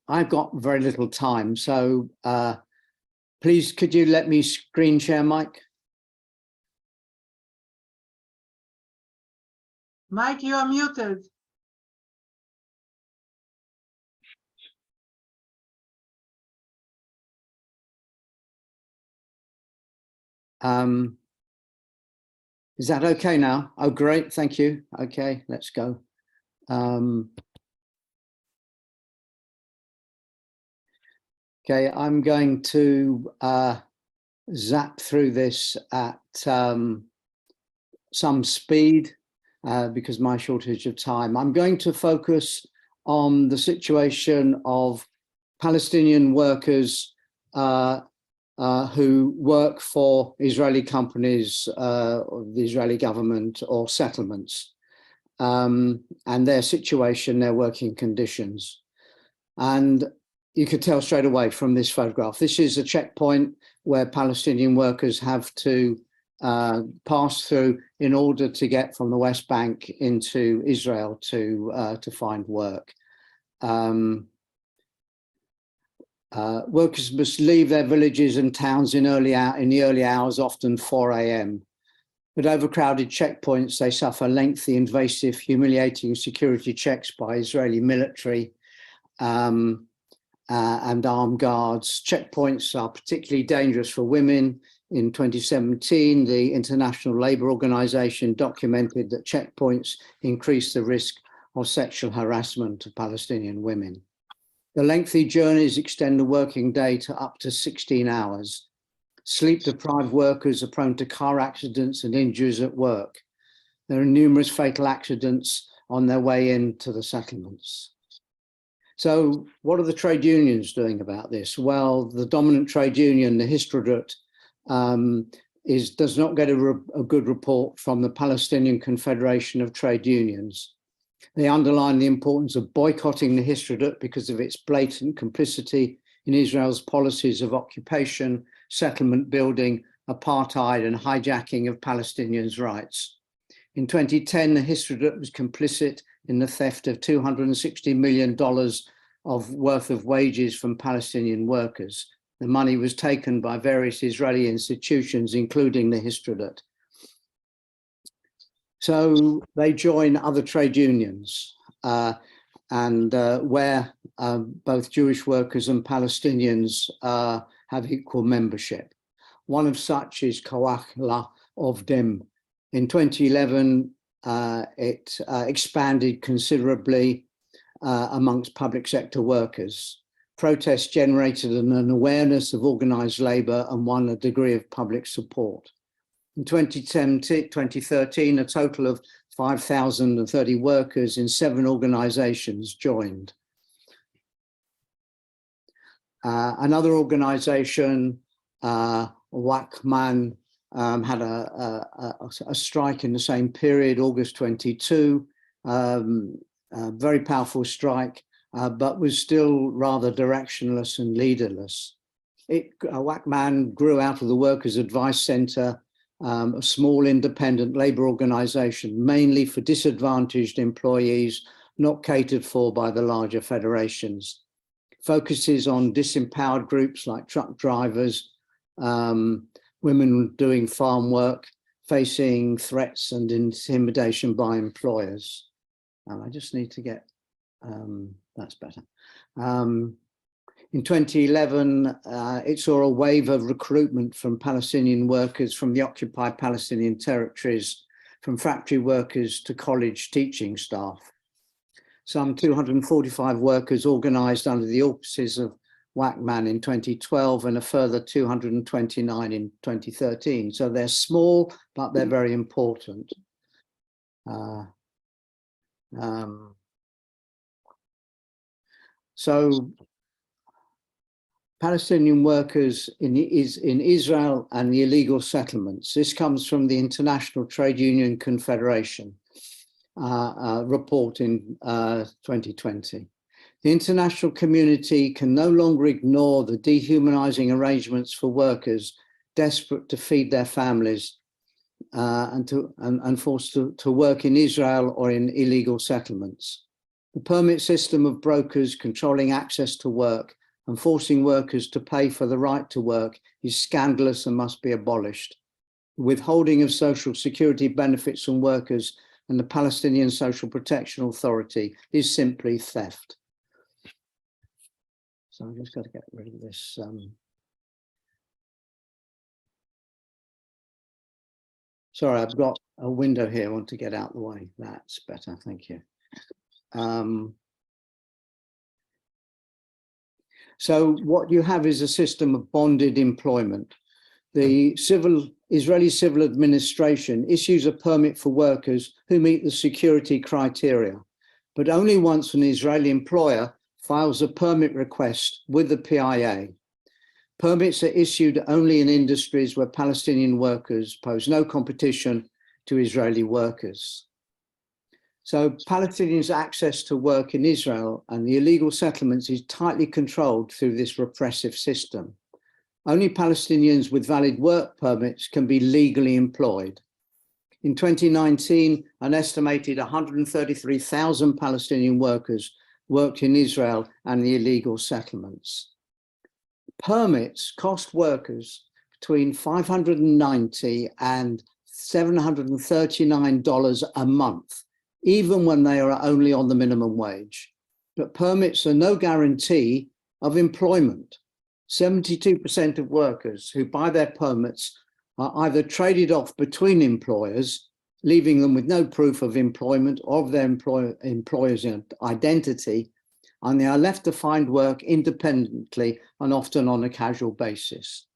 I've got very little time, so please, could you let me screen share, Mike? Mike, you are muted. Is that okay now? Oh, great, thank you. Okay, let's go. Okay, I'm going to zap through this at some speed because my shortage of time. I'm going to focus on the situation of Palestinian workers who work for Israeli companies, or the Israeli government, or settlements, and their situation, their working conditions. And you could tell straight away from this photograph, this is a checkpoint where Palestinian workers have to pass through in order to get from the West Bank into Israel to find work. Workers must leave their villages and towns in the early hours, often 4 a.m. With overcrowded checkpoints, they suffer lengthy, invasive, humiliating security checks by Israeli military and armed guards. Checkpoints are particularly dangerous for women. In 2017, the International Labour Organization documented that checkpoints increase the risk of sexual harassment of Palestinian women. The lengthy journeys extend the working day to up to 16 hours. Sleep-deprived workers are prone to car accidents and injuries at work. There are numerous fatal accidents on their way into the settlements. So what are the trade unions doing about this? Well, the dominant trade union, the Histadrut, does not get a good report from the Palestinian Confederation of Trade Unions. They underline the importance of boycotting the Histadrut because of its blatant complicity in Israel's policies of occupation, settlement building, apartheid, and hijacking of Palestinians' rights. In 2010, the Histadrut was complicit in the theft of $260 million worth of wages from Palestinian workers. The money was taken by various Israeli institutions, including the Histadrut. So they join other trade unions where both Jewish workers and Palestinians have equal membership. One of such is Koach La'ovdim. In 2011, it expanded considerably amongst public sector workers. Protests generated an awareness of organized labor and won a degree of public support. In 2013, a total of 5,030 workers in 7 organizations joined. Another organization, Wachman, had a strike in the same period, August 22, a very powerful strike, but was still rather directionless and leaderless. Wachman grew out of the Workers' Advice Center, a small independent labor organization, mainly for disadvantaged employees, not catered for by the larger federations. Focuses on disempowered groups like truck drivers, women doing farm work, facing threats and intimidation by employers. I just need to get, that's better. In 2011, it saw a wave of recruitment from Palestinian workers from the Occupied Palestinian Territories, from factory workers to college teaching staff. Some 245 workers organized under the auspices of Wachman in 2012 and a further 229 in 2013. So they're small, but they're very important. So Palestinian workers in Israel and the illegal settlements. This comes from the International Trade Union Confederation report in 2020. The international community can no longer ignore the dehumanizing arrangements for workers desperate to feed their families and forced to work in Israel or in illegal settlements. The permit system of brokers controlling access to work and forcing workers to pay for the right to work is scandalous and must be abolished. Withholding of social security benefits from workers and the Palestinian Social Protection Authority is simply theft. So I've just got to get rid of this. Sorry, I've got a window here. I want to get out the way. That's better. Thank you. So what you have is a system of bonded employment. The Israeli civil administration issues a permit for workers who meet the security criteria, but only once an Israeli employer files a permit request with the PIA. Permits are issued only in industries where Palestinian workers pose no competition to Israeli workers. So Palestinians' access to work in Israel and the illegal settlements is tightly controlled through this repressive system. Only Palestinians with valid work permits can be legally employed. In 2019, an estimated 133,000 Palestinian workers worked in Israel and the illegal settlements. Permits cost workers between $590 and $739 a month, even when they are only on the minimum wage. But permits are no guarantee of employment. 72% of workers who buy their permits are either traded off between employers, leaving them with no proof of employment or of their employer's identity, and they are left to find work independently and often on a casual basis.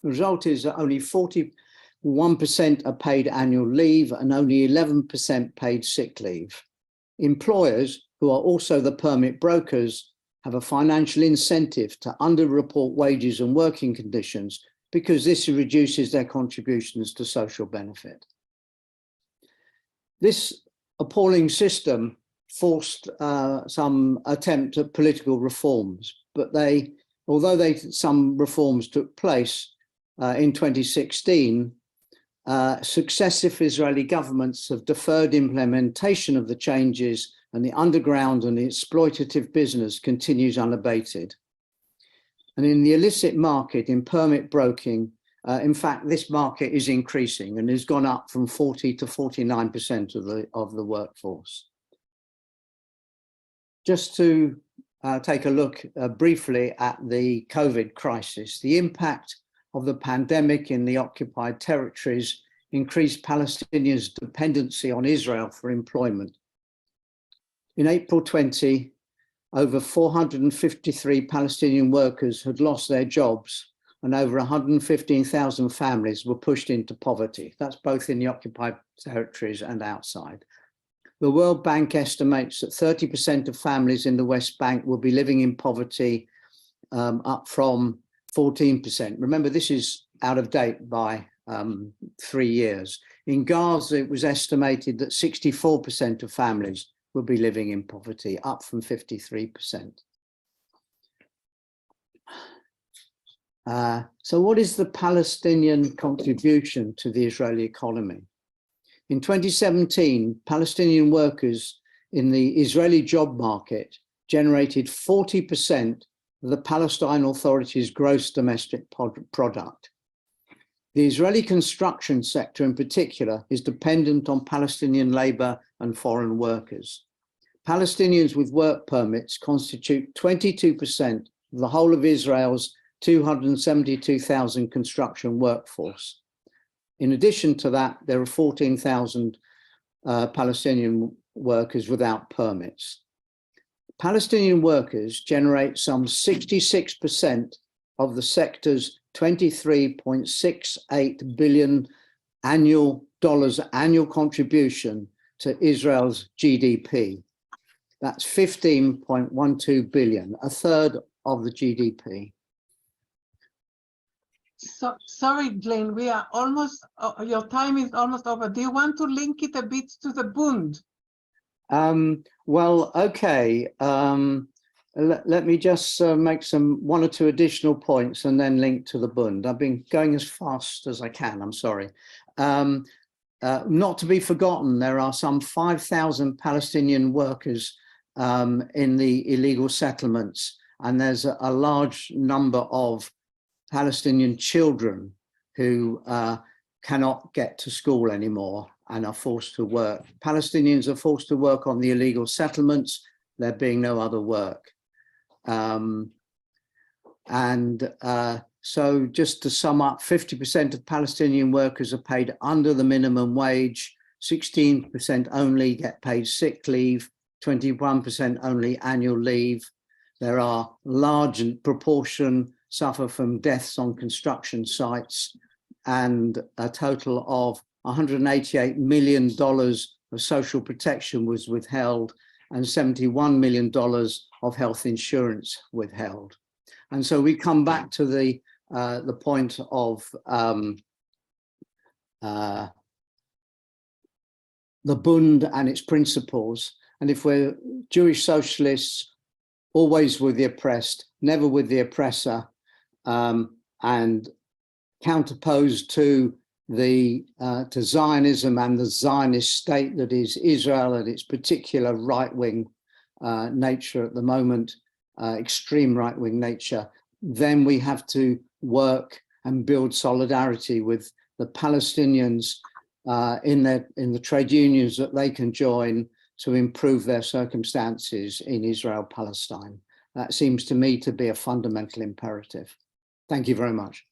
The result is that only 41% are paid annual leave and only 11% paid sick leave. Employers, who are also the permit brokers, have a financial incentive to underreport wages and working conditions because this reduces their contributions to social benefit. This appalling system forced some attempt at political reforms, but although some reforms took place in 2016, successive Israeli governments have deferred implementation of the changes, and the underground and the exploitative business continues unabated. And in the illicit market, in permit broking, in fact, this market is increasing and has gone up from 40 to 49% of the workforce. Just to take a look briefly at the COVID crisis, the impact of the pandemic in the occupied territories increased Palestinians' dependency on Israel for employment. In April 20, over 453 Palestinian workers had lost their jobs and over 115,000 families were pushed into poverty. That's both in the occupied territories and outside. The World Bank estimates that 30% of families in the West Bank will be living in poverty, up from 14%. Remember, this is out of date by 3 years. In Gaza, it was estimated that 64% of families will be living in poverty, up from 53%. So what is the Palestinian contribution to the Israeli economy? In 2017, Palestinian workers in the Israeli job market generated 40% of the Palestine Authority's gross domestic product. The Israeli construction sector in particular is dependent on Palestinian labor and foreign workers. Palestinians with work permits constitute 22% of the whole of Israel's 272,000 construction workforce. In addition to that, there are 14,000 Palestinian workers without permits. Palestinian workers generate some 66% of the sector's $23.68 billion annual contribution to Israel's GDP. That's 15.12 billion, a third of the GDP. So, sorry, Glyn, we are almost, your time is almost over. Do you want to link it a bit to the Bund? Well, okay. Let me just make one or two additional points and then link to the Bund. I've been going as fast as I can, I'm sorry. Not to be forgotten, there are some 5,000 Palestinian workers in the illegal settlements, and there's a large number of Palestinian children who cannot get to school anymore and are forced to work. Palestinians are forced to work on the illegal settlements, there being no other work. So just to sum up, 50% of Palestinian workers are paid under the minimum wage, 16% only get paid sick leave, 21% only annual leave. There are large proportion suffer from deaths on construction sites, and a total of $188 million of social protection was withheld and $71 million of health insurance withheld. And so we come back to the point of the Bund and its principles. And if we're Jewish socialists, always with the oppressed, never with the oppressor, and counterposed to Zionism and the Zionist state that is Israel and its particular right-wing nature at the moment, extreme right-wing nature, then we have to work and build solidarity with the Palestinians in the trade unions that they can join to improve their circumstances in Israel-Palestine. That seems to me to be a fundamental imperative. Thank you very much.